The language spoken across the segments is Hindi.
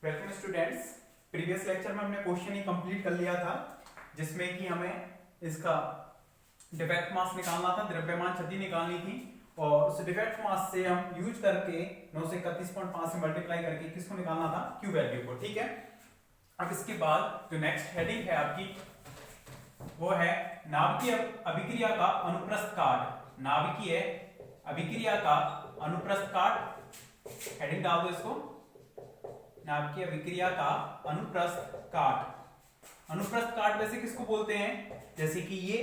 Welcome students. प्रीवियस लेक्चर में हमने क्वेश्चन ही कंप्लीट कर लिया था जिसमें कि हमें इसका डिफेक्ट मास निकालना था, द्रव्यमान क्षति निकालनी थी और उस डिफेक्ट मास से हम यूज करके 931.5 से मल्टीप्लाई करके किसको निकालना था, क्यू वैल्यू को। ठीक है, अब इसके बाद जो नेक्स्ट हेडिंग है आपकी वो है नाभिकीय अभिक्रिया का अनुप्रस्थ काट। नाभिकीय अभिक्रिया का अनुप्रस्थ काट, हेडिंग डाल दो इसको, नाभिकीय अभिक्रिया का अनुप्रस्थ काट। अनुप्रस्थ काट वैसे किसको बोलते हैं, जैसे कि ये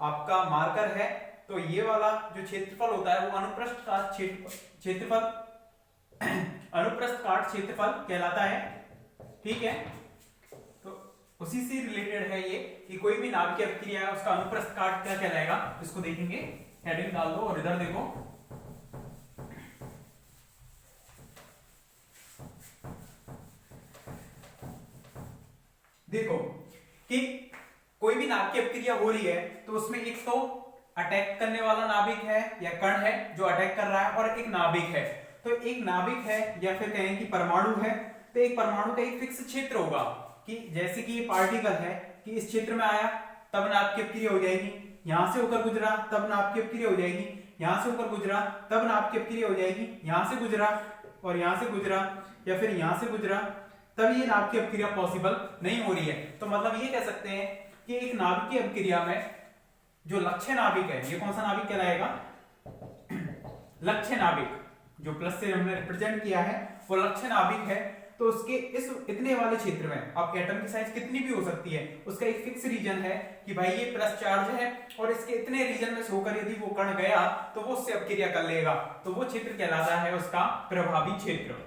आपका मार्कर है तो ये वाला जो क्षेत्रफल होता है वो अनुप्रस्थ काट क्षेत्रफल अनुप्रस्थ काट क्षेत्रफल कहलाता है। ठीक है, तो उसी से रिलेटेड है ये कि कोई भी नाभिकीय अभिक्रिया है उसका अनुप्रस्थ काट क्या कहलाएगा, इसको देखेंगे। हेडिंग डाल दो और इधर देखो, देखो कि कोई भी नाभिकीय अभिक्रिया हो रही है तो उसमें एक तो अटैक करने वाला नाभिक है या कण है जो अटैक कर रहा है, और एक नाभिक है। तो एक नाभिक है या फिर कहें कि परमाणु है, तो एक परमाणु का एक फिक्स क्षेत्र होगा कि जैसे कि ये पार्टिकल है कि इस क्षेत्र में आया तब नाभिकीय अभिक्रिया हो जाएगी, यहां से होकर गुजरा तब नाभिकीय अभिक्रिया हो जाएगी, यहां से होकर गुजरा तब नाभिकीय अभिक्रिया हो जाएगी, यहां से गुजरा और यहां से गुजरा या फिर यहां से गुजरा, तब ये नाभिकीय अभिक्रिया पॉसिबल नहीं हो रही है। तो मतलब ये कह सकते हैं कि एक नाभिकीय अभिक्रिया में जो लक्ष्य नाभिक है, ये कौन सा नाभिक कहलाएगा, लक्ष्य नाभिक, जो प्लस से हमने रिप्रेजेंट किया है वो लक्ष्य नाभिक है। तो उसके इस इतने वाले क्षेत्र में अब एटम की साइज कितनी भी हो सकती है, उसका एक फिक्स रीजन है कि भाई ये प्लस चार्ज है और इसके इतने रीजन में से होकर यदि वो कण गया तो वो उससे अभिक्रिया कर लेगा, तो वो क्षेत्र कहलाता है उसका प्रभावी क्षेत्र।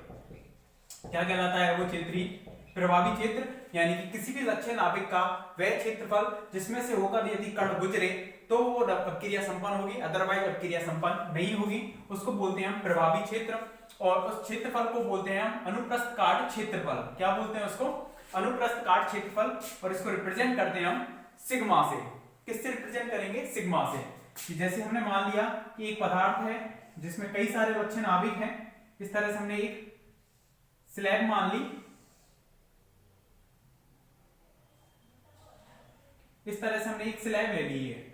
क्या कहलाता है वो क्षेत्रीय प्रभावी क्षेत्र, यानी कि किसी भी लक्ष्य नाभिक का वह क्षेत्रफल जिसमें से होकर यदि कण गुजरे तो वो अभिक्रिया संपन्न होगी, अदरवाइज अभिक्रिया संपन्न नहीं होगी, उसको बोलते हैं हम प्रभावी क्षेत्र। और उस क्षेत्रफल को बोलते हैं हम अनुप्रस्थ काट क्षेत्रफल। क्या बोलते हैं उसको, अनुप्रस्थ काट क्षेत्रफल। और इसको रिप्रेजेंट करते हैं हम सिग्मा से। किससे रिप्रेजेंट करेंगे, सिग्मा से। कि जैसे हमने मान लिया कि एक पदार्थ है जिसमें कई सारे लक्ष्य नाभिक हैं, इस तरह से हमने एक स्लैब मान ली, इस तरह से हमने एक स्लैब ले ली है,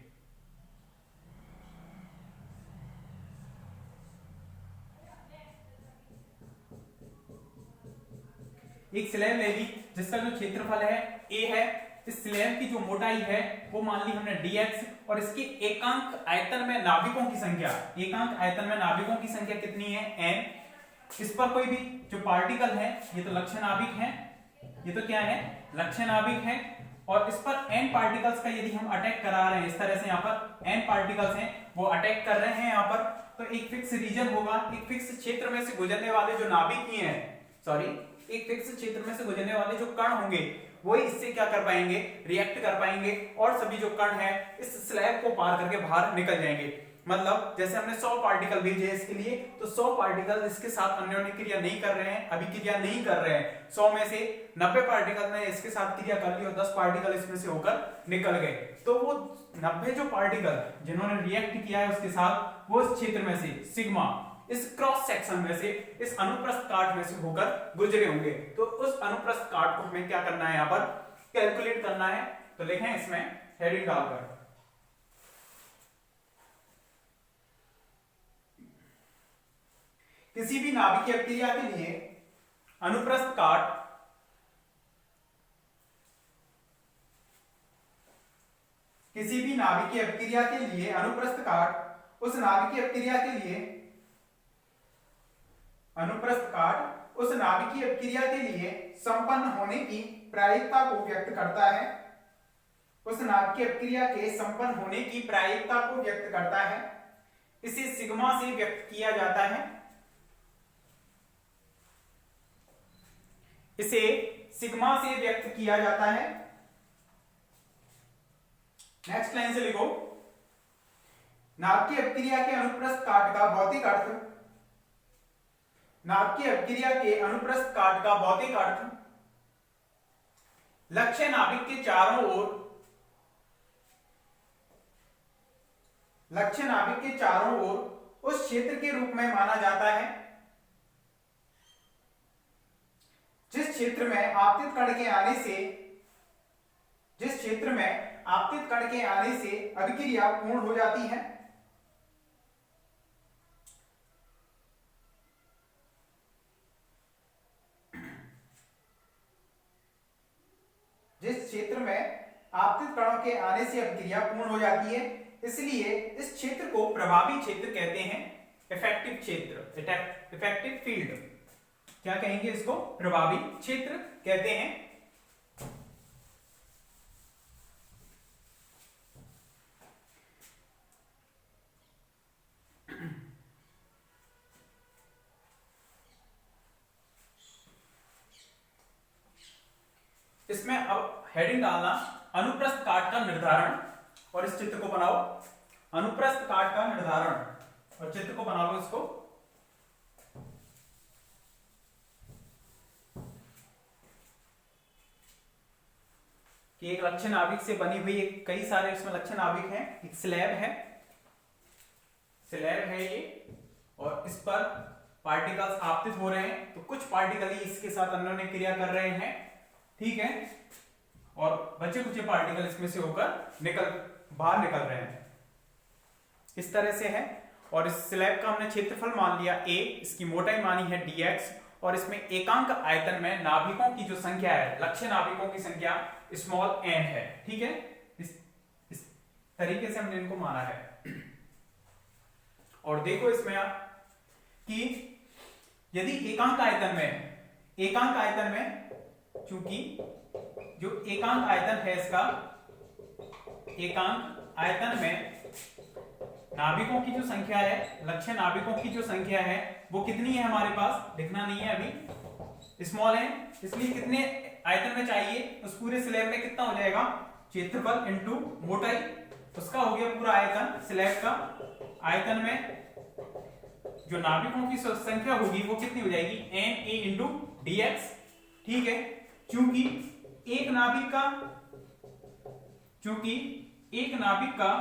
एक स्लैब ले ली जिसका जो क्षेत्रफल है a है। इस स्लैब की जो मोटाई है वो मान ली हमने dx, और इसकी एकांक आयतन में नाभिकों की संख्या, एकांक आयतन में नाभिकों की संख्या कितनी है, n। इस पर कोई भी जो पार्टिकल है, ये तो लक्ष्य नाभिक है, ये तो क्या है, लक्ष्य नाभिक है, और इस पर n पार्टिकल्स का यदि हम अटैक करा रहे हैं, इस तरह से यहाँ पर n पार्टिकल्स हैं वो अटैक कर रहे हैं यहाँ पर, तो एक फिक्स रीजन होगा, एक फिक्स क्षेत्र में से गुजरने वाले जो नाभिक ही हैं, सॉरी एक फिक्स क्षेत्र में से गुजरने वाले जो कण होंगे वही इससे क्या कर पाएंगे, रिएक्ट कर पाएंगे, और सभी जो कण है इस स्लैब को पार करके बाहर निकल जाएंगे। मतलब जैसे हमने 100 पार्टिकल भेजे इसके लिए, तो 100 पार्टिकल इसके साथ अन्योन्य क्रिया नहीं कर रहे हैं, अभिक्रिया नहीं कर रहे हैं। 100 में से 90 पार्टिकल ने इसके साथ क्रिया कर ली और 10 पार्टिकल इसमें से होकर निकल गए। तो वो 90 जो पार्टिकल जिन्होंने रिएक्ट किया है उसके साथ, वो इस क्षेत्र में से सिग्मा, इस क्रॉस सेक्शन में से, इस अनुप्रस्थ काट में से होकर गुजरे होंगे। तो उस अनुप्रस्थ काट को हमें क्या करना है, यहां पर कैलकुलेट करना है। तो लिखें इसमें हेडिंग डालकर, किसी भी नाभिकीय अभिक्रिया के लिए अनुप्रस्थ काट किसी भी नाभिकीय अभिक्रिया के लिए अनुप्रस्थ काट उस नाभिकीय अभिक्रिया के लिए अनुप्रस्थ काट उस नाभिकीय अभिक्रिया के लिए संपन्न होने की प्रायिकता को व्यक्त करता है, उस नाभिकीय अभिक्रिया के संपन्न होने की प्रायिकता को व्यक्त करता है। इसे सिग्मा से व्यक्त किया जाता है, इसे सिग्मा से व्यक्त किया जाता है। नेक्स्ट लाइन से लिखो, नाभिकीय अभिक्रिया के अनुप्रस्थ काट का भौतिक अर्थ, नाभिकीय अभिक्रिया के अनुप्रस्थ काट का भौतिक अर्थ लक्ष्य नाभिक के चारों ओर, लक्ष्य नाभिक के चारों ओर उस क्षेत्र के रूप में माना जाता है जिस क्षेत्र में आपतित कण के आने से अभिक्रिया पूर्ण हो जाती है, जिस क्षेत्र में आपतित कणों के आने से अभिक्रिया पूर्ण हो जाती है, इसलिए इस क्षेत्र को प्रभावी क्षेत्र कहते हैं, इफेक्टिव क्षेत्र, इफेक्टिव फील्ड। क्या कहेंगे इसको? प्रभावी क्षेत्र कहते हैं। इसमें अब हेडिंग डालना अनुप्रस्थ काट का निर्धारण, और इस चित्र को बनाओ। अनुप्रस्थ काट का निर्धारण और चित्र को बना लो इसको। कि एक लक्ष्य नाभिक से बनी हुई कई सारे इसमें लक्ष्य नाभिक हैं। एक स्लैब है ये, और इस पर पार्टिकल्स आपतित हो रहे हैं, तो कुछ पार्टिकल इसके साथ अन्योन्य क्रिया कर रहे हैं, ठीक है, और बचे कुछ पार्टिकल इसमें से होकर बाहर निकल रहे हैं, इस तरह से है। और इस स्लैब का हमने क्षेत्रफल मान लिया a, इसकी मोटाई मानी है dx, और इसमें एकांक आयतन में नाभिकों की जो संख्या है, लक्ष्य नाभिकों की संख्या स्मॉल n है, ठीक है। इस तरीके से हमने इनको माना है। और देखो इसमें आप कि यदि एकांक आयतन में चूंकि जो एकांक आयतन है इसका, एकांक आयतन में नाभिकों की जो संख्या है, लक्ष्य नाभिकों की जो संख्या है वो कितनी है, हमारे पास लिखना नहीं है अभी, स्मॉल है, इसलिए कितने आयतन में चाहिए, उस पूरे स्लैब में कितना हो जाएगा, क्षेत्रफल इनटू मोटाई, उसका हो गया पूरा आयतन। स्लैब का आयतन में जो नाभिकों की संख्या होगी वो कितनी हो जाएगी, Na इंटू dx, ठीक है। चूंकि एक नाभिक का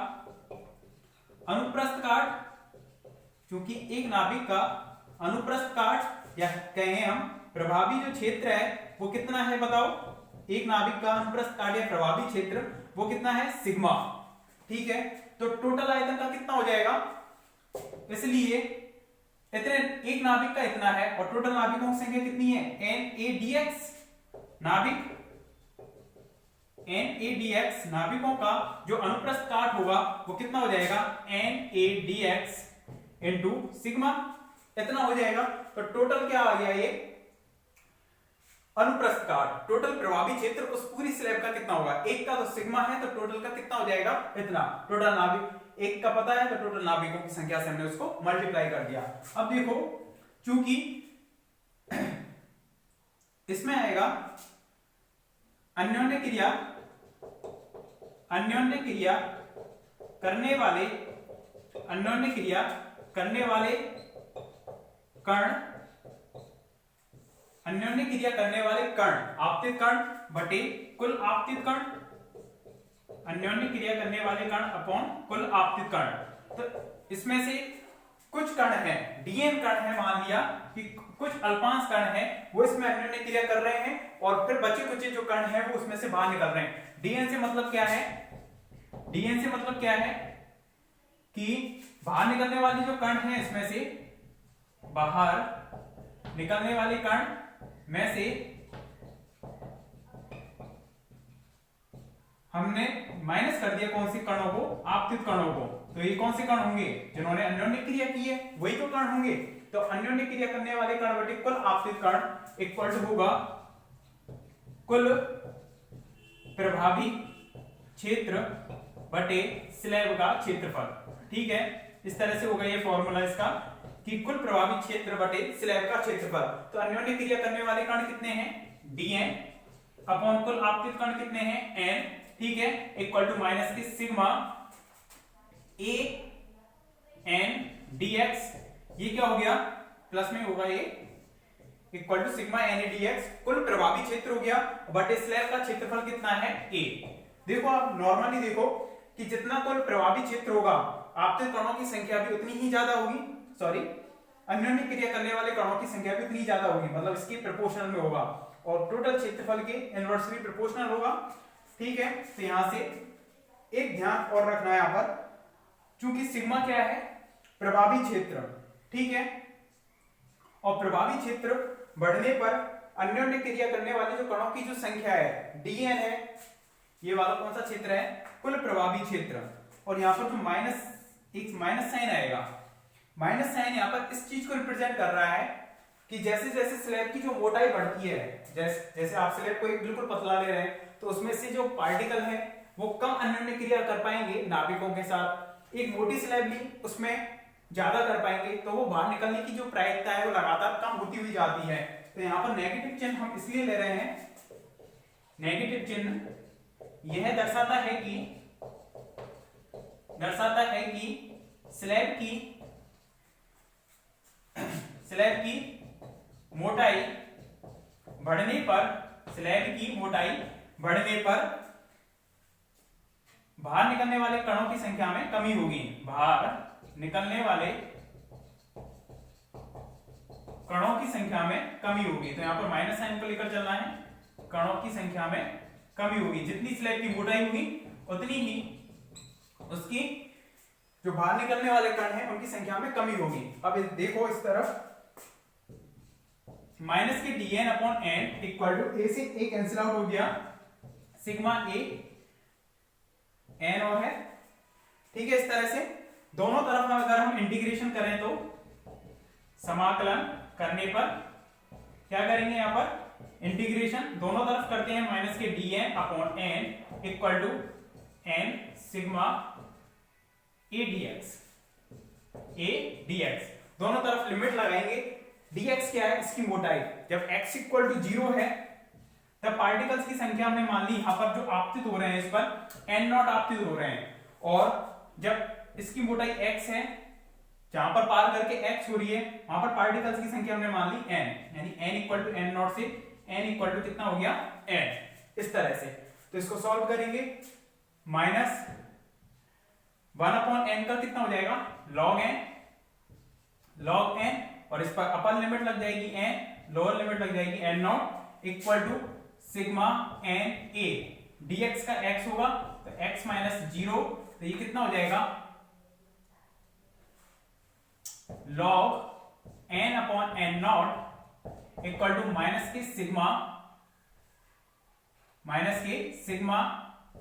अनुप्रस्थ काट, या कहें हम प्रभावी जो क्षेत्र है वो कितना है बताओ, एक नाभिक का अनुप्रस्थ काट या प्रभावी क्षेत्र वो कितना है, सिग्मा, ठीक है। तो टोटल आयतन का कितना हो जाएगा, इसलिए इतने एक नाभिक का इतना है, और टोटल नाभिकों की संख्या कितनी है, NaDx, NaDx नाभिकों का जो अनुप्रस्थ काट होगा वो कितना हो जाएगा, NaDx इंटू सिग्मा, इतना हो जाएगा। तो टोटल क्या आ गया, ये अनुप्रस्थ काट, टोटल प्रभावी क्षेत्र उस पूरी स्लैब का कितना होगा, एक का तो सिग्मा है, तो टोटल का कितना हो जाएगा, इतना। टोटल नाभिक एक का पता है, तो टोटल नाभिकों की संख्या से हमने उसको मल्टीप्लाई कर दिया। अब देखो, चूंकि इसमें आएगा अन्योन्य क्रिया करने वाले कण, आपतित कण बटे कुल आपतित कण, अन्योन्य क्रिया करने वाले कण अपॉन कुल आपतित कण। तो इसमें से कुछ कण है, डीएन कण है, मान लिया कि कुछ अल्पांश कण है वो इसमें अन्योन्य क्रिया कर रहे हैं, और फिर बचे कुछ जो कण है वो उसमें से बाहर निकल रहे हैं। डीएन से मतलब क्या है, कि बाहर निकलने वाली जो कण है, इसमें से बाहर निकलने वाले कण में से हमने माइनस कर दिया कौन सी कणों को, आपतित कणों को। तो ये कौन से कण होंगे, जिन्होंने अन्योन्य क्रिया की है वही तो कण होंगे। तो अन्योन्य क्रिया करने वाले कण बटे कुल आपतित कण इक्वल टू होगा कुल प्रभावी क्षेत्र बटे स्लैब का क्षेत्रफल, ठीक है। इस तरह से होगा ये फॉर्मूला इसका, कि कुल प्रभावी क्षेत्र बटे स्लैब का क्षेत्रफल। तो अन्योन्य क्रिया करने वाले कण कितने हैं, Dn अपॉन कुल आपतित कण कितने हैं, N, ठीक है, इक्वल टू माइनस की सिग्मा A N dx, ये क्या हो गया, प्लस में होगा ये, equal to sigma Na dx, कुल प्रभावी क्षेत्र हो गया बटे स्लैब का क्षेत्रफल कितना है, A। देखो आप नॉर्मली देखो कि जितना कुल प्रभावी क्षेत्र होगा, आपतित कणों की संख्या भी उतनी ही ज्यादा होगी, सॉरी अन्योन्य क्रिया करने वाले कणों की संख्या भी उतनी ज्यादा होगी, मतलब इसकी प्रोपोर्शनल में होगा। और टोटल क्षेत्रफल के इनवर्सली प्रोपोर्शनल होगा। ठीक है, तो यहां से एक ध्यान और रखना है यहां पर, चूंकि सिग्मा क्या है, प्रभावी क्षेत्र। ठीक है, और प्रभावी क्षेत्र बढ़ने पर अन्योन्य क्रिया करने वाले जो कणों की जो संख्या है dn है, ये वाला कौन सा क्षेत्र है, कुल प्रभावी क्षेत्र। और यहाँ पर जो एक माइनस साइन आएगा, माइनस साइन यहाँ पर इस चीज को रिप्रेजेंट कर रहा है कि जैसे जैसे स्लैब की जो मोटाई बढ़ती है, जैसे आप स्लैब को एक बिल्कुल पतला ले रहे हैं, तो उसमें से जो पार्टिकल है वो कम अन्योन्य क्रिया कर पाएंगे नाभिकों के साथ। एक मोटी स्लैब ली, उसमें ज्यादा कर पाएंगे, तो वो बाहर निकलने की जो प्रायिकता है वो लगातार कम होती हुई जाती है। तो यहाँ पर नेगेटिव चिन्ह हम इसलिए ले रहे हैं, नेगेटिव चिन्ह यह दर्शाता है कि स्लैब की मोटाई बढ़ने पर बाहर निकलने वाले कणों की संख्या में कमी होगी, बाहर निकलने वाले कणों की संख्या में कमी होगी। तो यहां पर माइनस साइन को लेकर चलना है, कणों की संख्या में कमी होगी। जितनी स्लैब की मोटाई होगी उतनी ही उसकी जो बाहर निकलने वाले कण हैं उनकी संख्या में कमी होगी। अब देखो इस तरफ, माइनस के dn upon n equal to a से a कैंसिल आउट हो गया, सिग्मा a n और है। ठीक है, इस तरह से दोनों तरफ अगर हम इंटीग्रेशन करें तो समाकलन करने पर क्या करेंगे, यहां पर इंटीग्रेशन दोनों तरफ करते हैं, माइनस के dn upon n equal to n sigma a dx, दोनों तरफ लिमिट लगाएंगे। dx क्या है, इसकी मोटाई। जब x इक्वल टू 0 है तब पार्टिकल्स की संख्या हमने मान ली, यहां पर जो आपतित हो रहे हैं इस पर n नॉट आपतित हो रहे हैं, और जब इसकी मोटाई x है, जहां पर पार करके x हो रही है वहां पर पार्टिकल्स की संख्या हमने मान ली n, यानी n equal to n naught से n इक्वल टू कितना हो गया n, इस तरह से। तो इसको सॉल्व करेंगे, माइनस 1 अपॉन n का कितना हो जाएगा, log n, और इस पर अपर लिमिट लग जाएगी n, लोअर लिमिट लग जाएगी n naught equal to sigma n a, dx का x होगा तो x माइनस 0, तो ये कितना हो जाएगा, log n upon n naught equal to minus के सिग्मा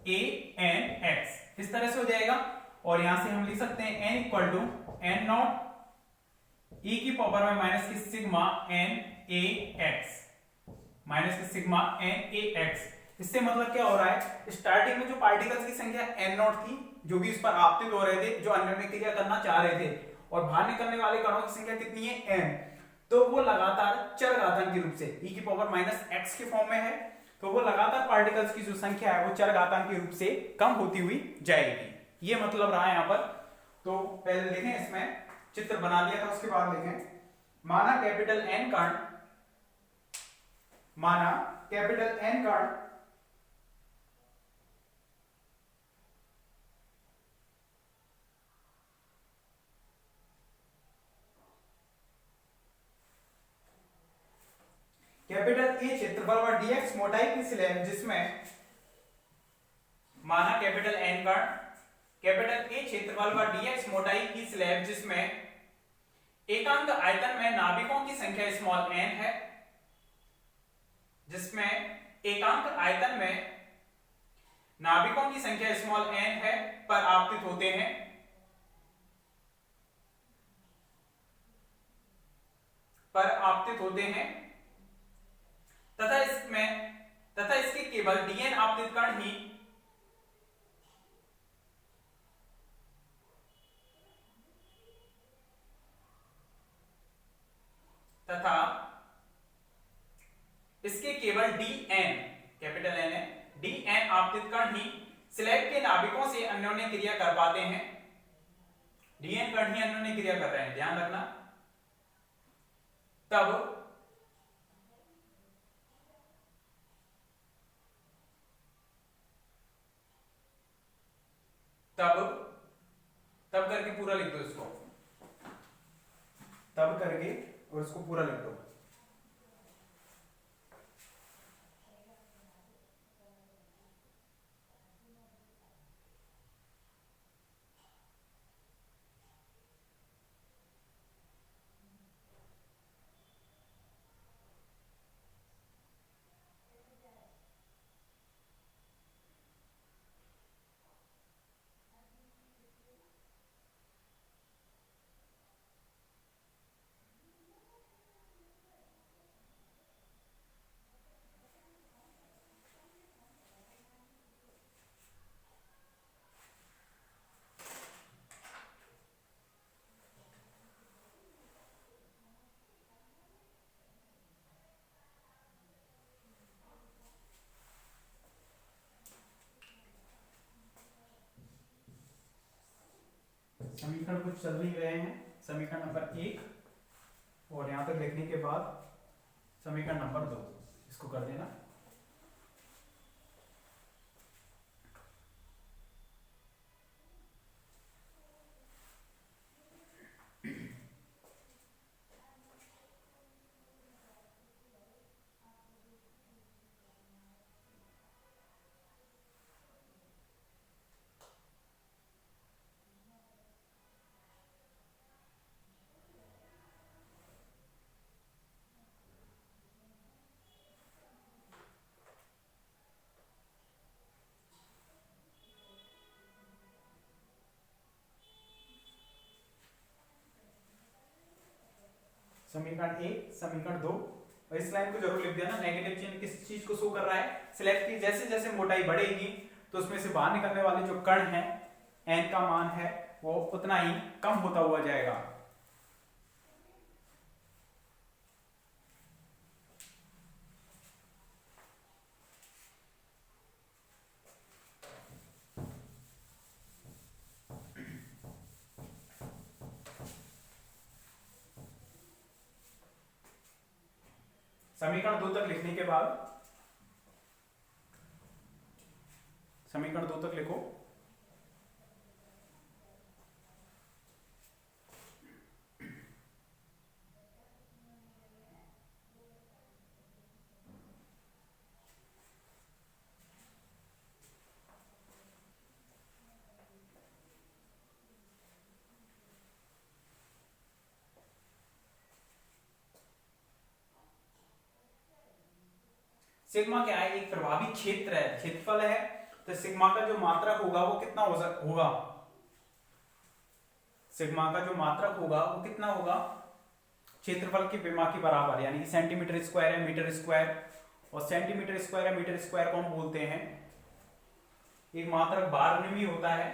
a n x, इस तरह से हो जाएगा। और यहां से हम लिख सकते हैं n equal to n naught e की पावर में माइनस की sigma n a x, minus की सिग्मा n a x। इससे मतलब क्या हो रहा है, स्टार्टिंग में जो पार्टिकल्स की संख्या n नॉट थी, जो भी इस पर आपतित हो रहे थे, जो अन्योन्य क्रिया करना चाह रहे थे, और बाहर निकलने वाले कणों की संख्या कितनी है n, तो वो लगातार चरघातांकी रूप से e की पावर माइनस x के फॉर्म में है, तो वो लगातार पार्टिकल्स की जो संख्या है वो चरघातांकी रूप से कम होती हुई जाएगी। ये मतलब रहा है यहाँ पर। तो पहले देखें, इसमें चित्र बना लिया था, उसके बाद देखें, माना कैपिटल N कण कैपिटल ए क्षेत्रफल व dx मोटाई की स्लैब, जिसमें माना कैपिटल N कण कैपिटल ए क्षेत्रफल व dx मोटाई की स्लैब, जिसमें एकांक आयतन में नाभिकों की संख्या स्मॉल n है, जिसमें एकांक आयतन में नाभिकों की संख्या स्मॉल n है, पर आपतित होते हैं, तथा इसके केवल dn आपतित कण ही तथा इसके केवल dn, कैपिटल N है, dn आपतित कण ही स्लैब के नाभिकों से अन्योन्य क्रिया कर पाते हैं। dn कण ही अन्योन्य क्रिया कर रहे हैं, ध्यान रखना। तब करके पूरा लिख दो इसको, तब करके और इसको पूरा लिख दो। समीकरण कुछ चल ही रहे हैं। समीकरण नंबर 1 और यहां तक लिखने के बाद समीकरण नंबर 2 इसको कर देना। समीकरण 1 समीकरण 2 और इस लाइन को जरूर लिख देना। नेगेटिव चिन्ह किस चीज को शो कर रहा है? स्लैब की जैसे जैसे मोटाई बढ़ेगी तो उसमें से बाहर निकलने वाले जो कण हैं n का मान है वो उतना ही कम होता हुआ जाएगा। समीकरण 2 तक लिखने के बाद समीकरण 2 तक लिखो। सिग्मा क्या है? एक प्रभावी क्षेत्र है, क्षेत्रफल है, तो सिग्मा का जो मात्रक होगा वो कितना होगा? सिग्मा का जो मात्रक होगा वो कितना होगा? क्षेत्रफल की विमा के बराबर, यानी कि सेंटीमीटर स्क्वायर है मीटर स्क्वायर, और सेंटीमीटर स्क्वायर या मीटर स्क्वायर को हम बोलते हैं। एक मात्रक बार में भी होता है।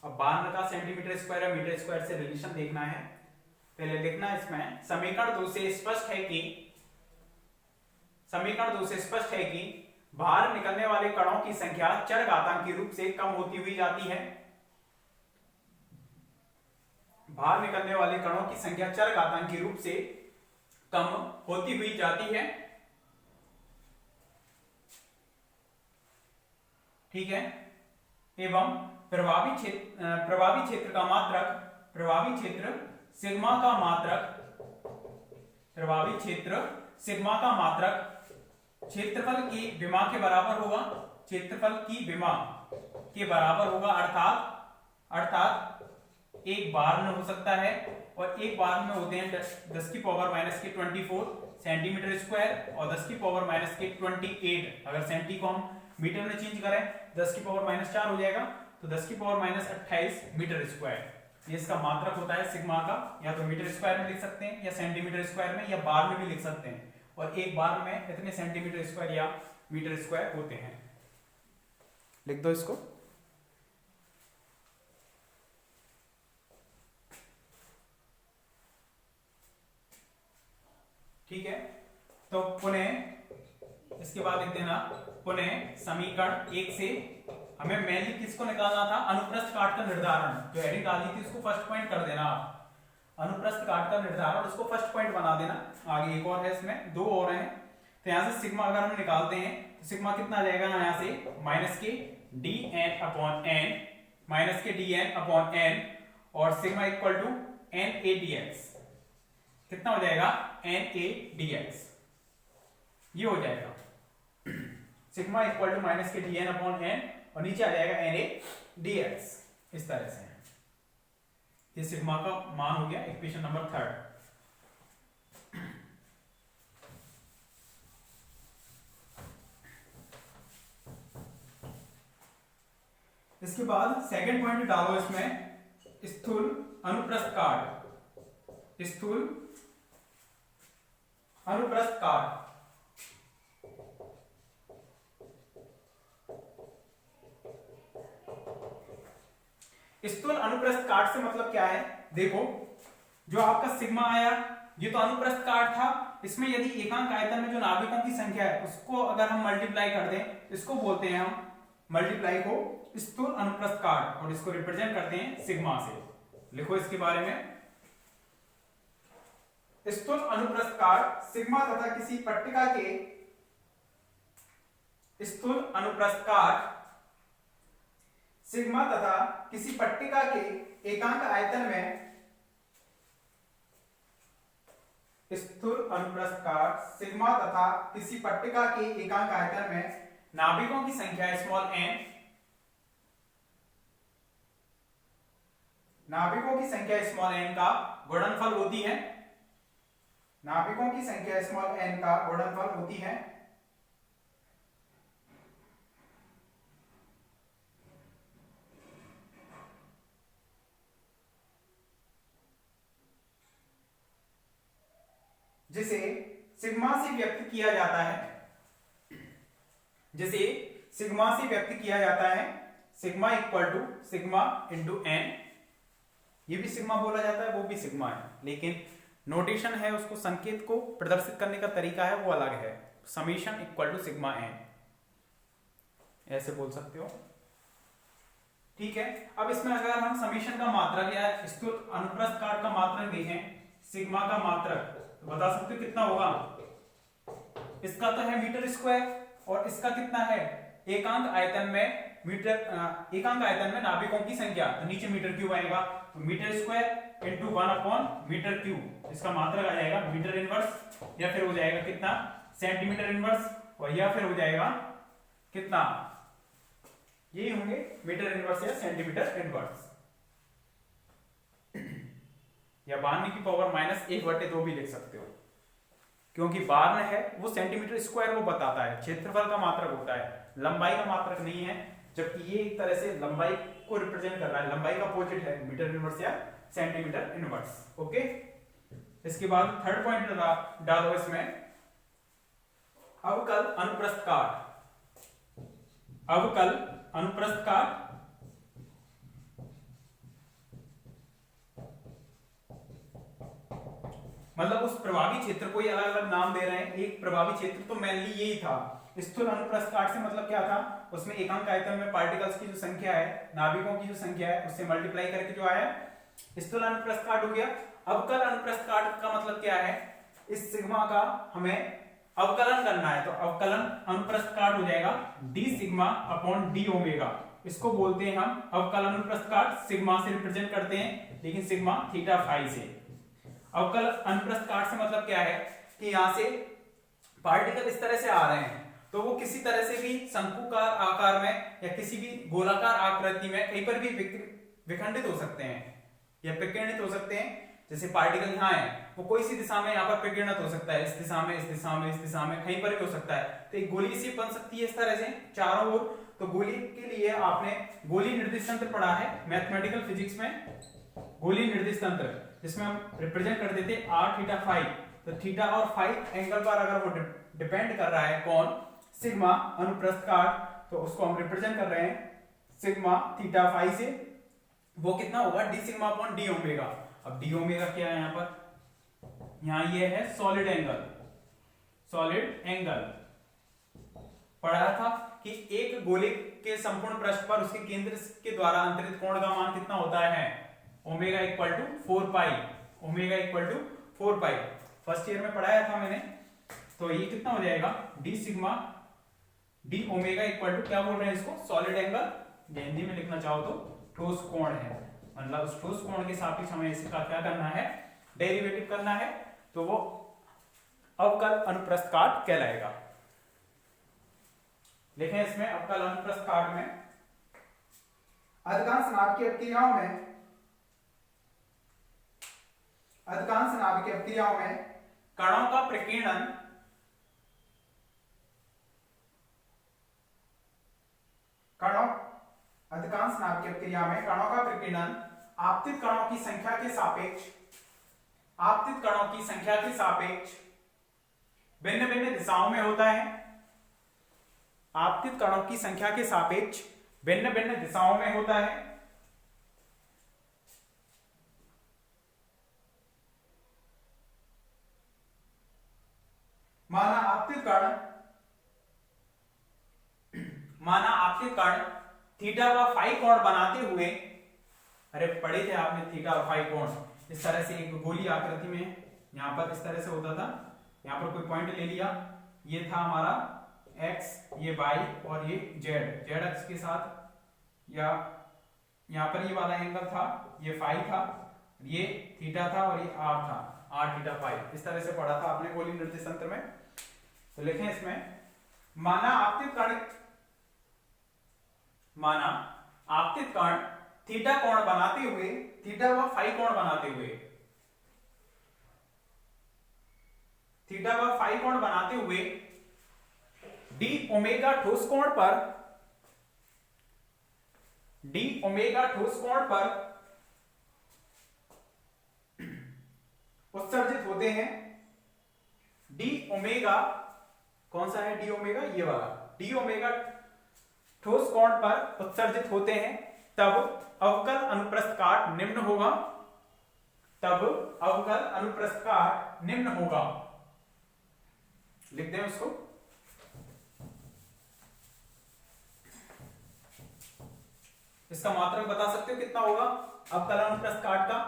अब बार का सेंटीमीटर स्क्वायर या मीटर स्क्वायर से रिलेशन देखना है। पहले लिखना इसमें समीकरण 2 से स्पष्ट है कि बाहर निकलने वाले कणों की संख्या चरघातांकी रूप से कम होती हुई जाती है। बाहर निकलने वाले कणों की संख्या चरघातांकी रूप से कम होती हुई जाती है। ठीक है। एवं प्रभावी क्षेत्र का मात्रक, प्रभावी क्षेत्र सिग्मा का मात्रक क्षेत्रफल की विमा के बराबर होगा। क्षेत्रफल की विमा के बराबर होगा, अर्थात एक बार में हो सकता है, और एक बार में होते हैं 10 की पावर माइनस के 24 सेंटीमीटर स्क्वायर और 10 की पावर माइनस के 28। अगर सेंटी को हम मीटर में चेंज करें 10 की पावर माइनस 4 हो जाएगा, तो 10 की पावर माइनस 28 मीटर स्क्वायर। ये इसका मात्रक होता है सिग्मा का। या तो मीटर स्क्वायर में लिख सकते हैं, या सेंटीमीटर स्क्वायर में, या बार में भी लिख सकते हैं। और एक बार में इतने सेंटीमीटर स्क्वायर या मीटर स्क्वायर होते हैं। लिख दो इसको। ठीक है। तो पुनः इसके बाद लिख देना, पुनः समीकरण 1 से हमें मेनली किसको निकालना था? अनुप्रस्थ काट का निर्धारण। जो हेडिंग डाली थी उसको फर्स्ट पॉइंट कर देना आप। अनुप्रस्थ काट का निर्धारण, उसको फर्स्ट पॉइंट बना देना। आगे एक और है, इसमें 2 और हैं। तो यहां से सिग्मा अगर हम निकालते हैं तो सिग्मा कितना आ जाएगा? यहां से माइनस के dn अपॉन n, माइनस के dn अपॉन n, और sigma equal to na dx। कितना हो जाएगा? na dx। ये हो जाएगा सिग्मा इक्वल टू माइनस के dn अपॉन n, और नीचे आ जाएगा na dx। इस तरह से ये सिग्मा का मान हो गया, इक्वेशन नंबर 3। इसके बाद सेकंड पॉइंट डालो इसमें, स्थूल अनुप्रस्थ काट। स्थूल अनुप्रस्थ काट। स्थूल अनुप्रस्थ काट से मतलब क्या है? देखो, जो आपका सिग्मा आया ये तो अनुप्रस्थ काट था। इसमें यदि एकांक आयतन में जो नाभिकों की संख्या है उसको अगर हम मल्टीप्लाई कर दें, इसको बोलते हैं हम मल्टीप्लाई को स्थूल अनुप्रस्थ काट, और इसको रिप्रेजेंट करते हैं सिग्मा से। लिखो इसके बारे में। स्थूल अनुप्रस्थ काट सिग्मा तथा किसी पट्टिका के स्थूल अनुप्रस्थ काट सिग्मा तथा किसी पट्टिका के एकांक आयतन में स्थूल अनुप्रस्थ काट सिग्मा तथा किसी पट्टिका के एकांक आयतन में नाभिकों की संख्या स्मॉल n, नाभिकों की संख्या स्मॉल n का गुणनफल होती है, नाभिकों की संख्या स्मॉल n का गुणनफल होती है जिसे सिग्मा से व्यक्त किया जाता है, जिसे सिग्मा से व्यक्त किया जाता है, sigma equal to sigma into n. ये भी सिग्मा बोला जाता है, वो भी सिग्मा है, लेकिन नोटेशन है, उसको संकेत को प्रदर्शित करने का तरीका है वो अलग है। Summation equal to sigma n ऐसे बोल सकते हो, ठीक है। अब इसमें अगर हम समीशन का मात्रक या स्थूल अनुप्रस्थ काट का मात्रक देखें, सिग्मा का मात्रक, तो बता सकते हो कितना होगा। इसका तो है मीटर स्क्वायर और इसका कितना है, एकांक आयतन में मीटर, एकांक आयतन में नाभिकों की संख्या, तो नीचे मीटर क्यूब आएगा, तो metre square into 1 metre cube, इसका मात्रक आ जाएगा मीटर इनवर्स, या फिर हो जाएगा कितना सेंटीमीटर इनवर्स, और या फिर हो जाएगा कितना, यही होंगे मीटर इनवर्स या सेंटीमीटर इनवर्स, या 92 की पावर -1/2 भी लिख सकते हो, क्योंकि 92 है वो सेंटीमीटर स्क्वायर वो बताता है, क्षेत्रफल का मात्रक होता है, लंबाई का मात्रक नहीं है, जबकि ये एक तरह से लंबाई को रिप्रेजेंट कर रहा है, लंबाई का अपोजिट है मीटर इनवर्स या सेंटीमीटर इनवर्स। ओके, इसके बाद थर्ड पॉइंट डालो इसमें, अवकल अनुप्रस्थ काट, अवकल अनुप्रस्थ काट मतलब उस प्रभावी क्षेत्र को ये अलग अलग नाम दे रहे हैं। एक प्रभावी क्षेत्र तो मेनली यही था, स्थूल अनुप्रस्थ काट से मतलब क्या था, उसमें एकांक आयतन में पार्टिकल्स की जो संख्या है, नाभिकों की जो संख्या है, उससे मल्टीप्लाई करके जो आया स्थूल अनुप्रस्थ काट हो गया। अवकल अनुप्रस्थ काट का मतलब क्या है, इस सिग्मा का हमें अवकलन करना है, तो अवकलन अनुप्रस्थ काट हो जाएगा d sigma upon D omega, इसको बोलते हैं हम अवकलन अनुप्रस्थ काट। सिग्मा से रिप्रेजेंट करते हैं, लेकिन सिग्मा थीटा फाई से। अवकल अनुप्रस्थ काट से मतलब क्या है कि यहां से पार्टिकल इस तरह से आ रहे हैं, तो वो किसी तरह से भी शंकुकार आकार में या किसी भी गोलाकार आकृति में कहीं पर भी विखंडित हो सकते हैं या विकिरणित हो सकते हैं। जैसे पार्टिकल यहाँ है, वो कोई सी दिशा में यहाँ पर विकिरणित हो सकता है, इस दिशा में, इस दिशा में, इस दिशा में, कहीं पर भी हो सकता है। तो एक गोली सी बन सकती है इस तरह से चारों ओर। तो गोली के लिए आपने गोली निर्दिष्ट तंत्र पढ़ा है मैथमेटिकल फिजिक्स में, गोली निर्दिष्ट तंत्र, जिसमें हम रिप्रेजेंट कर देते आर थीटा फाई। तो थीटा और फाई एंगल पर अगर वो डिपेंड कर रहा है कौन, सिग्मा अनुप्रस्थ काट, तो उसको हम रिप्रेजेंट कर रहे हैं सिग्मा थीटा फाई से, वो कितना होगा D sigma upon D omega. अब डी ओमेगा क्या है यहाँ पर, यहाँ ये है सॉलिड एंगल, सॉलिड एंगल पढ़ा था कि एक गोले के संपूर्ण पृष्ठ पर उसके केंद्र के द्वारा अंतरित कोण का मान कितना होता है, omega equal to 4 pi, omega equal to 4 pi, first year में पढ़ाया था मैंने। तो ये कितना हो जाएगा d sigma d omega equal to क्या बोल रहे हैं इसको, सॉलिड एंगल, हिंदी में लिखना चाहो तो ठोस कोण है, मतलब उस ठोस कोण के सापेक्ष हमें इसका क्या करना है, डेरिवेटिव करना है, तो वो अवकल अनुप्रस्थ काट कहलाएगा। लिखें इसमें अवकल अनुप्रस्थ काट में अधिकांश नाभिकीय अपक्रियाओं में, अधिकांश नाभिकीय अपक्रियाओं में कणों का प्रकीर्णन अधिकांश नाभिकीय अपक्रिया में कणों का प्रकीर्णन आपतित कणों की संख्या के सापेक्ष, आपतित कणों की संख्या के सापेक्ष भिन्न भिन्न दिशाओं में होता है, आपतित कणों की संख्या के सापेक्ष भिन्न भिन्न दिशाओं में होता है। माना आपतित कण थीटा व फाई कोण बनाते हुए अरे पढ़े थे आपने थीटा और फाई कोण। इस तरह से एक गोली आकृति में यहाँ पर इस तरह से होता था, यहाँ पर कोई पॉइंट ले लिया, ये था हमारा x, ये y और ये z अक्ष के साथ, या यहाँ पर ये वाला एंगल था, ये फाई था, ये थीटा था और ये r था, r थीटा फाई। इस तरह से पढ़ा था आपने गोली निर्देशांक में। तो लिखें इसमें, माना आपतित कण थीटा कोण बनाते हुए, थीटा व फाई कोण बनाते हुए, थीटा व फाई कोण बनाते हुए डी ओमेगा ठोस कोण पर, डी ओमेगा ठोस कोण पर उत्सर्जित होते हैं। डी ओमेगा कौन सा है, डी ओमेगा ये वाला, डी ओमेगा ठोस कोण पर उत्सर्जित होते हैं, तब अवकल अनुप्रस्थ काट निम्न होगा, तब अवकल अनुप्रस्थ काट निम्न होगा। लिख दें उसको, इसका मात्रक बता सकते हो कितना होगा अवकल अनुप्रस्थ काट का।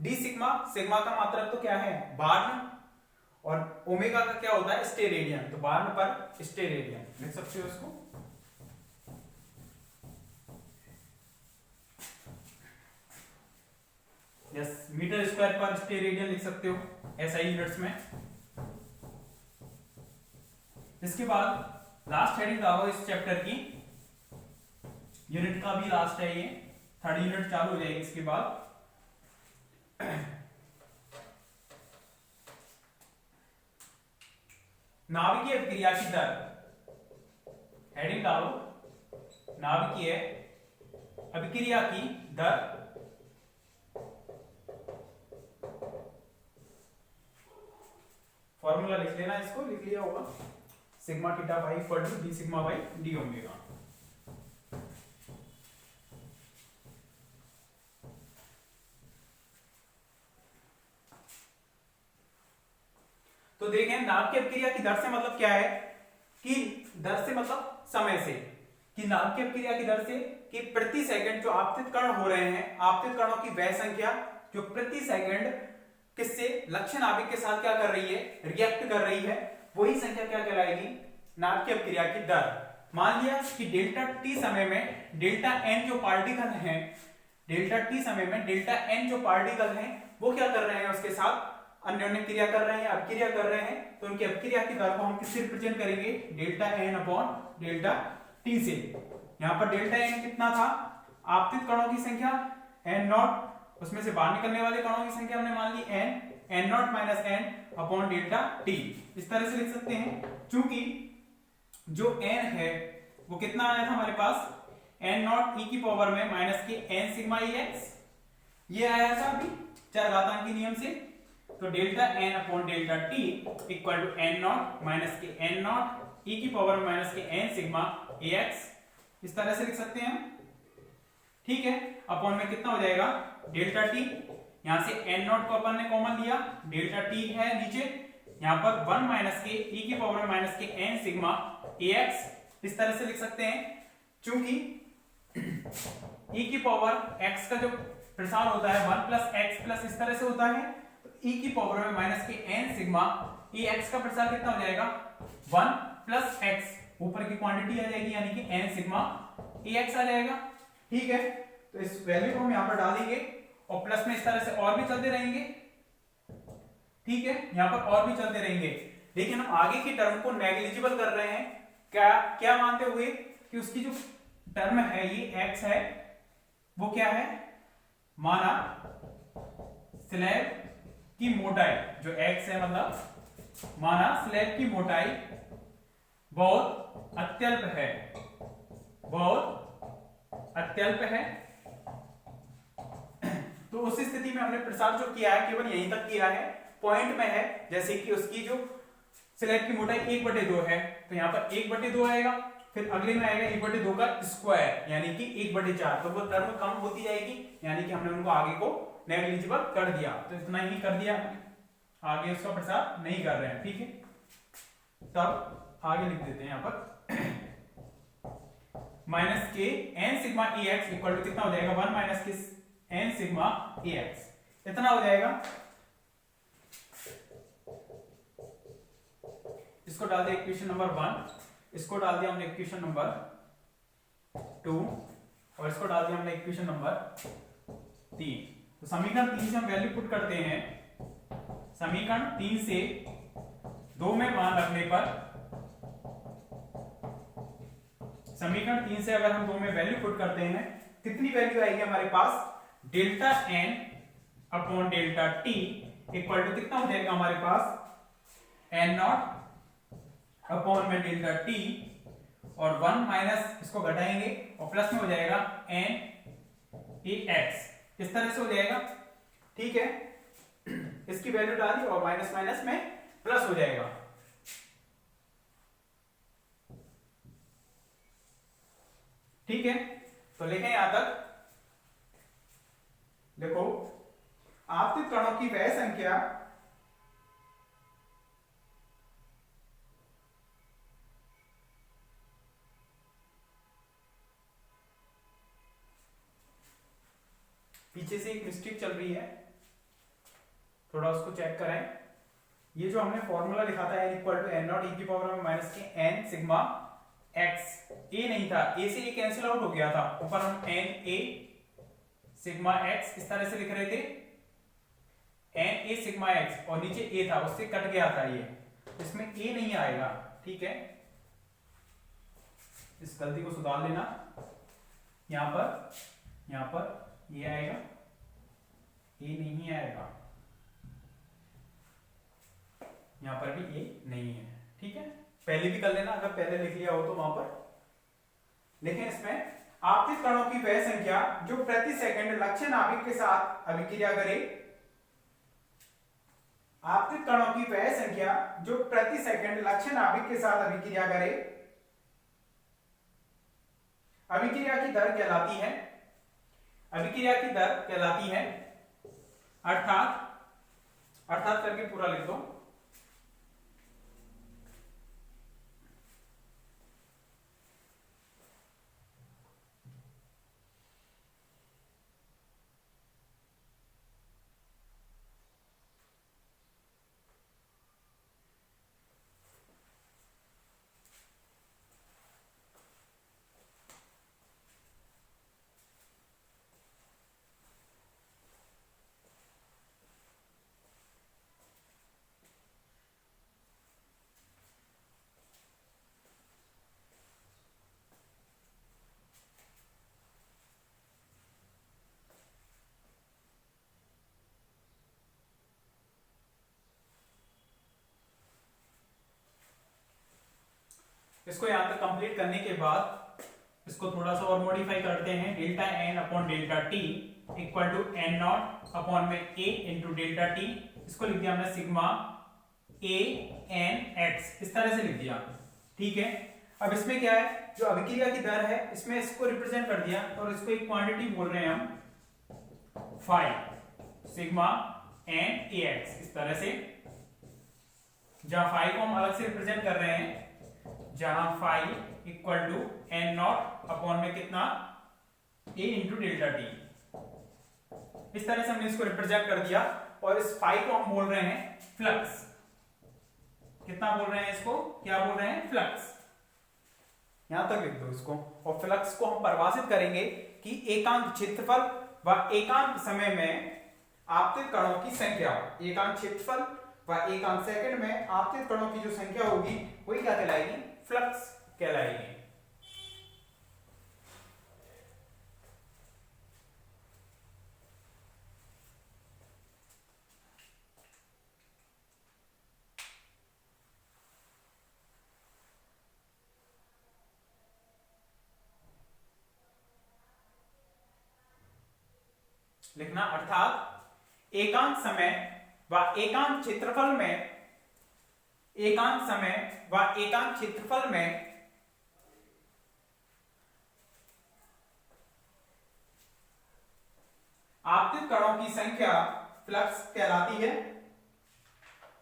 डी सिग्मा, सिग्मा का मात्रक तो क्या है बार्न, और ओमेगा का क्या होता है स्टेरेडियन, तो बार्न पर स्टेरेडियन लिख सकते हो उसको। यस, मीटर स्क्वायर पर स्टेरेडियन लिख सकते हो ऐसा यूनिट्स में। इसके बाद लास्ट हेडिंग डालो इस चैप्टर की, यूनिट का भी लास्ट है ये, थर्ड यूनिट चालू हो जाएगी इसके बाद। नाभिकीय अभिक्रिया की दर, हेडिंग डालो नाभिकीय अभिक्रिया की दर। फॉर्मूला लिख लेना, इसको लिख लिया होगा, sigma theta phi equal to d sigma by d omega. तो देखें नाभिकीय अभिक्रिया की दर से मतलब क्या है, कि दर से मतलब समय से, कि नाभिकीय अभिक्रिया की दर से कि प्रति सेकंड जो आपतित कण हो रहे हैं, आपतित कणों की वह संख्या जो प्रति सेकंड किससे लक्ष्य नाभिक के साथ क्या कर रही है, रिएक्ट कर रही है, वही संख्या क्या कहलाएगी नाभिकीय अभिक्रिया की दर। मान लिया कि डेल्टा टी समय में डेल्टा एन जो पार्टिकल हैं, डेल्टा टी समय में डेल्टा एन जो पार्टिकल हैं वो क्या कर रहे हैं, उसके साथ अन्योन्य क्रिया कर रहे हैं, अभिक्रिया कर रहे हैं। तो उनकी अभिक्रिया की दर को हम किससे रिप्रेजेंट करेंगे, delta n upon delta t से। यहाँ पर डेल्टा एन कितना था, आपतित कणों की संख्या, एन नॉट, उसमें से बाहर निकलने वाले कणों की संख्या हमने मान ली n, n not minus n upon delta t. इस तरह से लिख सकते हैं, चूंकि जो एन है वो कितना आया था हमारे पास, एन नॉट ई की पावर में माइनस के एन सिग्मा ई एक्स, ये आया था अभी चरघातांकी नियम से। तो delta n upon delta t equal to n not minus के एन नॉट ई की पावर में माइनस के एन सिग्मा ए एक्स, इस तरह से लिख सकते हैं, ठीक है। अपॉन में कितना हो जाएगा डेल्टा टी, यहां से एन नॉट को अपन ने कॉमन लिया, डेल्टा टी है नीचे, यहां पर 1 माइनस के ई की पावर में माइनस के एन सिग्मा ए एक्स, इस तरह से लिख सकते हैं। चूंकि ई की पावर एक्स का जो प्रसार होता है 1 प्लस एक्स प्लस इस तरह से होता है, तो ई की पावर में माइनस के एन सिग्मा ए एक्स का प्रसार कितना हो जाएगा 1 प्लस एक्स, ऊपर की क्वांटिटी आ जाएगी यानी कि एन सिग्मा ए एक्स आ जाएगा, ठीक है। तो इस वैल्यू को हम यहां पर डालेंगे और प्लस में इस तरह से और भी चलते रहेंगे, ठीक है, यहां पर और भी चलते रहेंगे। लेकिन हम आगे की टर्म को नेग्लिजिबल कर रहे हैं, क्या मानते हुए कि उसकी जो टर्म है ये x है, वो क्या है, माना स्लैब की मोटाई जो x है, मतलब माना स्लैब की मोटाई बहुत अत्यल्प है, बहुत अत्यल्प है। तो उस स्थिति में हमने प्रसार जो किया है केवल यहीं तक किया है, पॉइंट में है, जैसे कि उसकी जो स्लैब की मोटाई 1/2 है, तो यहाँ पर 1/2 आएगा, फिर अगले में आएगा 1/2 का स्क्वायर यानी कि 1/4, तो वो टर्म कम होती जाएगी, यानी कि हमने उनको आगे को नेग्लिजिबल कर दिया, तो इतना ही कर दिया, आगे उसका प्रसार नहीं कर रहे हैं, ठीक है। तब आगे लिख देते हैं यहाँ पर माइनस के n sigma e x equal to कितना हो जाएगा 1 माइनस के n सिग्मा ax, इतना हो जाएगा। इसको डाल दिया इक्वेशन नंबर 1, इसको डाल दिया हमने इक्वेशन नंबर 2 और इसको डाल दिया हमने इक्वेशन नंबर 3। तो समीकरण 3 से हम वैल्यू पुट करते हैं। समीकरण 3 से 2 में मान रखने पर, समीकरण 3 से अगर हम 2 में वैल्यू पुट करते हैं, कितनी वैल्यू आएगी हमारे पास? Delta n upon delta t equal to कितना हो जाएगा हमारे पास? n नॉट अपॉन में डेल्टा t और 1 माइनस इसको घटाएंगे और प्लस में हो जाएगा n ax, इस तरह से हो जाएगा। ठीक है, इसकी वैल्यू डाली और माइनस माइनस में प्लस हो जाएगा। ठीक है, तो लिखें यहां तक। देखो, आपतित कणों की वह संख्या पीछे से एक मिस्टेक चल रही है, थोड़ा उसको चेक करें। ये जो हमने फॉर्मूला लिखा था n equal to n naught e की पावर में माइनस के n सिग्मा x, a नहीं था, a से a कैंसिल आउट हो गया था, ऊपर हम n a सिग्मा x इस तरह से लिख रहे थे, n a सिग्मा x और नीचे a था, उससे कट गया था ये, इसमें a नहीं आएगा। ठीक है, इस गलती को सुधार लेना। यहां पर ये आएगा, ए नहीं आएगा, यहां पर भी ए नहीं है। ठीक है, पहले भी कर लेना, अगर पहले लिख लिया हो तो वहां पर लिखें। इसमें आपतित कणों की वह संख्या जो प्रति सेकंड लक्ष्य नाभिक के साथ अभिक्रिया करे, आपतित कणों की वह संख्या जो प्रति सेकंड लक्ष्य नाभिक के साथ अभिक्रिया करे, अभिक्रिया की दर कहलाती है, अभिक्रिया की दर कहलाती है, अर्थात करके पूरा लिख दो। इसको यहां तक कंप्लीट करने के बाद इसको थोड़ा सा और मॉडिफाई करते हैं। Delta n upon delta t equal to n not upon में a इंटू डेल्टा t, इसको लिख दिया हमने सिग्मा a n x, इस तरह से लिख दिया। ठीक है, अब इसमें क्या है, जो अभिक्रिया की दर है इसमें इसको रिप्रेजेंट कर दिया और इसको एक क्वांटिटी बोल रहे हैं हम, फाई सिग्मा n ax, इस तरह से। जहां फाई को हम अलग से रिप्रेजेंट कर रहे हैं, जहां phi equal to n not upon में कितना, a इंटू डेल्टा टी, इस तरह से हमने इसको रिप्रेजेंट कर दिया। और इस फाई को हम बोल रहे हैं फ्लक्स। कितना बोल रहे हैं इसको, क्या बोल रहे हैं, फ्लक्स। यहां तक लिख दो इसको। और फ्लक्स को हम परिभाषित करेंगे कि एकांक क्षेत्रफल व एकांक समय में आपतित कणों की संख्या, एकांक क्षेत्रफल व एकांक सेकंड में आपतित कणों की जो संख्या होगी वही क्या कहलाएगी, फ्लक्स कहलाएगी। लिखना, अर्थात एकांक समय व एकांक क्षेत्रफल में, एकांक समय व एकांक क्षेत्रफल में आपतित कणों की संख्या फ्लक्स कहलाती है,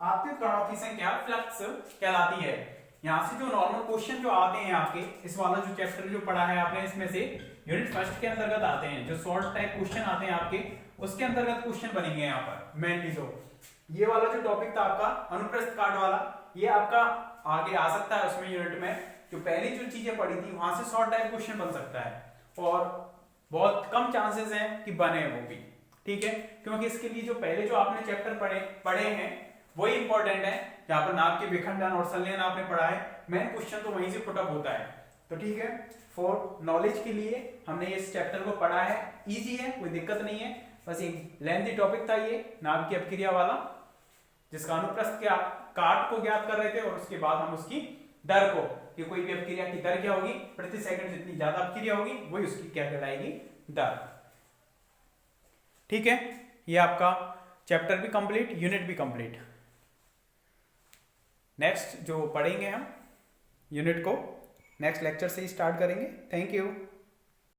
आपतित कणों की संख्या फ्लक्स कहलाती है। यहां से जो नॉर्मल क्वेश्चन जो आते हैं आपके, इस वाला जो चैप्टर जो पढ़ा है आपने, इसमें से यूनिट फर्स्ट के अंतर्गत आते हैं, जो शॉर्ट टाइप क्वेश्चन आते हैं आपके, उसके अंतर्गत क्वेश्चन बनेंगे यहाँ पर मेनली। जो ये वाला जो टॉपिक था आपका अनुप्रस्थ काट वाला, ये आपका आगे आ सकता है उसमें यूनिट में। जो पहली जो चीजें पढ़ी थी वहां से शॉर्ट टाइप क्वेश्चन बन सकता है, और बहुत कम चांसेस हैं कि बने वो भी, ठीक है, क्योंकि इसके लिए जो पहले जो आपने चैप्टर पढ़े हैं वही इंपॉर्टेंट है। जहां पर नाभ के विखंडन और संलयन आपने पढ़ा है, मेन क्वेश्चन तो वहीं से पुटअप होता है। तो ठीक है, फॉर नॉलेज के लिए हमने इस चैप्टर को पढ़ा है, इजी है, कोई दिक्कत नहीं है। बस एक लेंथी टॉपिक था ये नाभ की अपक्रिया वाला, जिसका अनुप्रस्थ के काट को ज्ञात कर रहे थे, और उसके बाद हम उसकी दर को, कि कोई भी अपक्रिया की दर क्या होगी, प्रति सेकंड जितनी ज्यादा अपक्रिया होगी वही उसकी क्या कहलाएगी, दर। ठीक है, ये आपका चैप्टर भी कंप्लीट, यूनिट भी कंप्लीट। नेक्स्ट जो पढ़ेंगे हम यूनिट को नेक्स्ट लेक्चर से ही स्टार्ट करेंगे। Thank you.